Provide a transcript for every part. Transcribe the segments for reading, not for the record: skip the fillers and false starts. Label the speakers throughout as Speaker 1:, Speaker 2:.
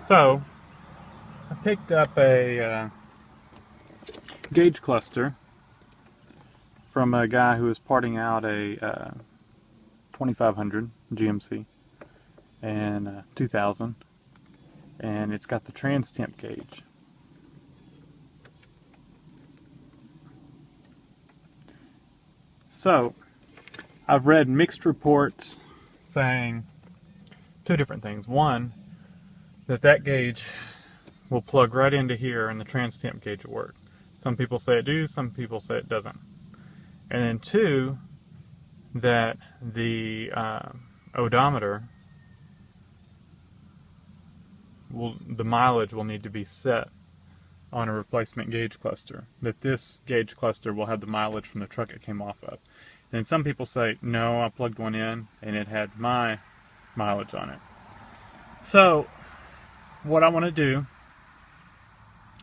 Speaker 1: So, I picked up a gauge cluster from a guy who was parting out a 2500 GMC and 2000, and it's got the trans temp gauge. So, I've read mixed reports saying two different things. One, that gauge will plug right into here and the trans temp gauge will work. Some people say it does, some people say it doesn't. And then two, that the odometer, the mileage will need to be set on a replacement gauge cluster. That this gauge cluster will have the mileage from the truck it came off of. And some people say, no, I plugged one in and it had my mileage on it. So, what I want to do,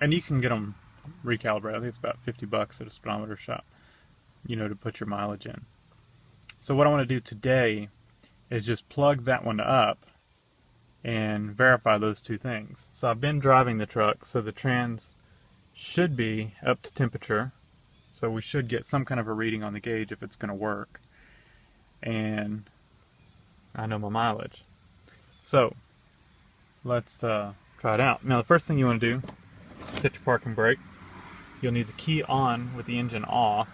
Speaker 1: and you can get them recalibrated, I think it's about $50 at a speedometer shop, to put your mileage in. So what I want to do today is just plug that one up and verify those two things. So I've been driving the truck, so the trans should be up to temperature, so we should get some kind of a reading on the gauge if it's going to work, and I know my mileage. So let's try it out. Now the first thing you want to do is hit your parking brake. You'll need the key on with the engine off.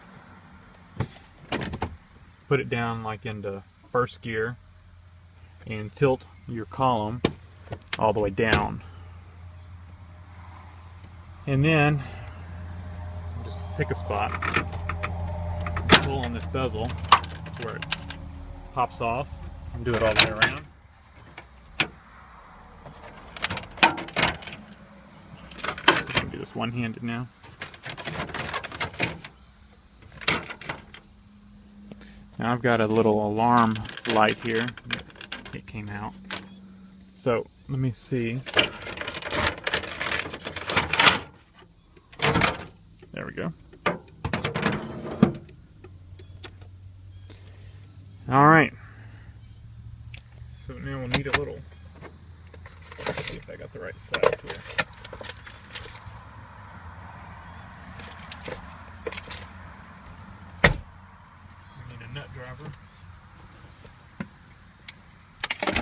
Speaker 1: Put it down like into first gear and tilt your column all the way down. And then just pick a spot, pull on this bezel to where it pops off, and do it all the way around. So I can do this one-handed now. Now I've got a little alarm light here. It came out. So let me see. There we go. Alright. So now we'll need a little. Let's see if I got the right size here. Nut driver.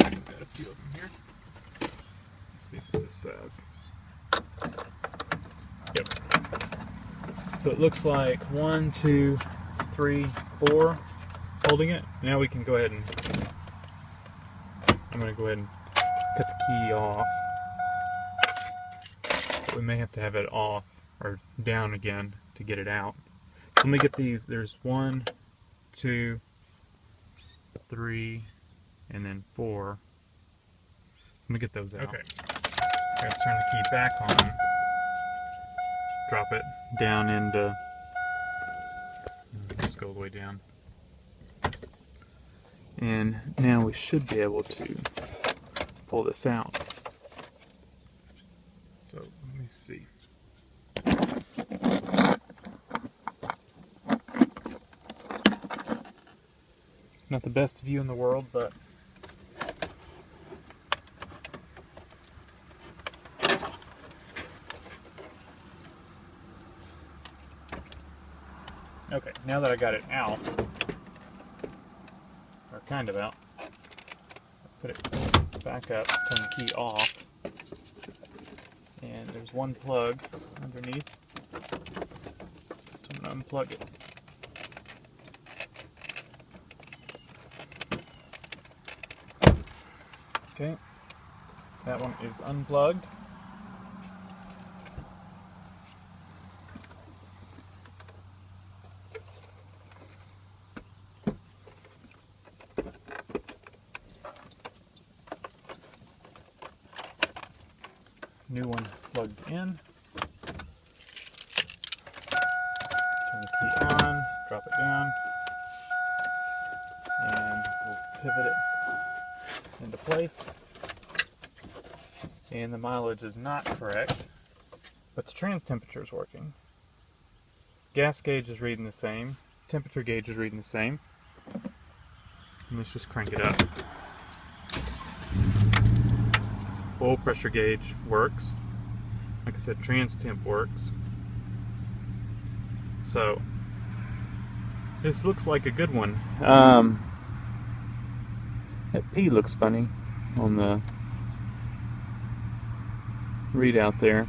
Speaker 1: Got a few of them here. Let's see if this is size. Yep. So it looks like 1, 2, 3, 4 holding it. Now we can go ahead and I'm going to go ahead and cut the key off. But we may have to have it off or down again to get it out. So let me get these. There's 1, 2, 3, and then 4. So let me get those out. Okay. I gotta turn the key back on. Drop it down into. Just go all the way down. And now we should be able to pull this out. So let me see. Not the best view in the world, but okay, now that I got it out, or kind of out, put it back up, turn the key off, and there's one plug underneath, so I'm going to unplug it. Okay, that one is unplugged. New one plugged in. Turn the key on, drop it down, and we'll pivot it into place. And the mileage is not correct, but the trans temperature is working. Gas gauge is reading the same, temperature gauge is reading the same. And let's just crank it up. oil pressure gauge works. Like I said, trans temp works. So this looks like a good one. That P looks funny on the readout there.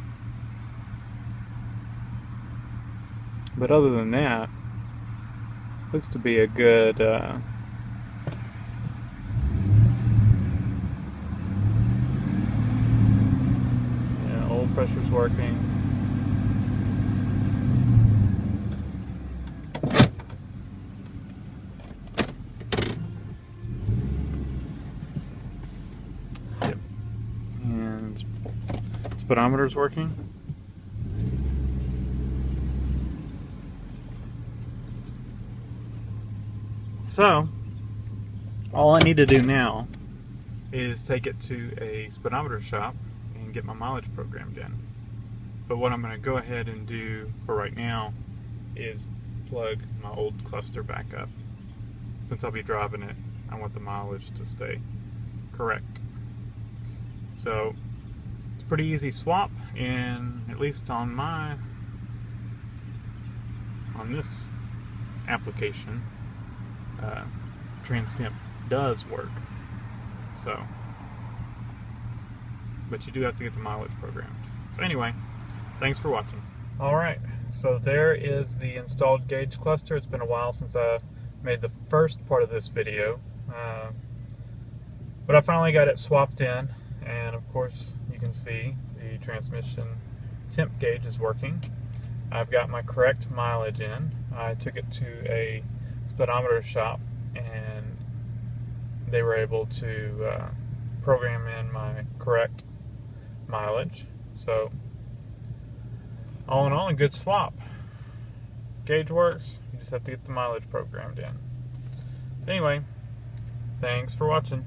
Speaker 1: But other than that, looks to be a good yeah, oil pressure's working. Yep. And speedometer's working. So, all I need to do now is take it to a speedometer shop and get my mileage programmed in. But what I'm going to go ahead and do for right now is plug my old cluster back up. Since I'll be driving it, I want the mileage to stay correct. So, it's a pretty easy swap, and at least on this application, trans temp does work. So, but you do have to get the mileage programmed. So anyway, thanks for watching. Alright, so there is the installed gauge cluster. It's been a while since I made the first part of this video, but I finally got it swapped in, and of course you can see the transmission temp gauge is working. I've got my correct mileage in. I took it to a speedometer shop and they were able to program in my correct mileage. So all in all, a good swap. Gauge works, you just have to get the mileage programmed in. Anyway, thanks for watching.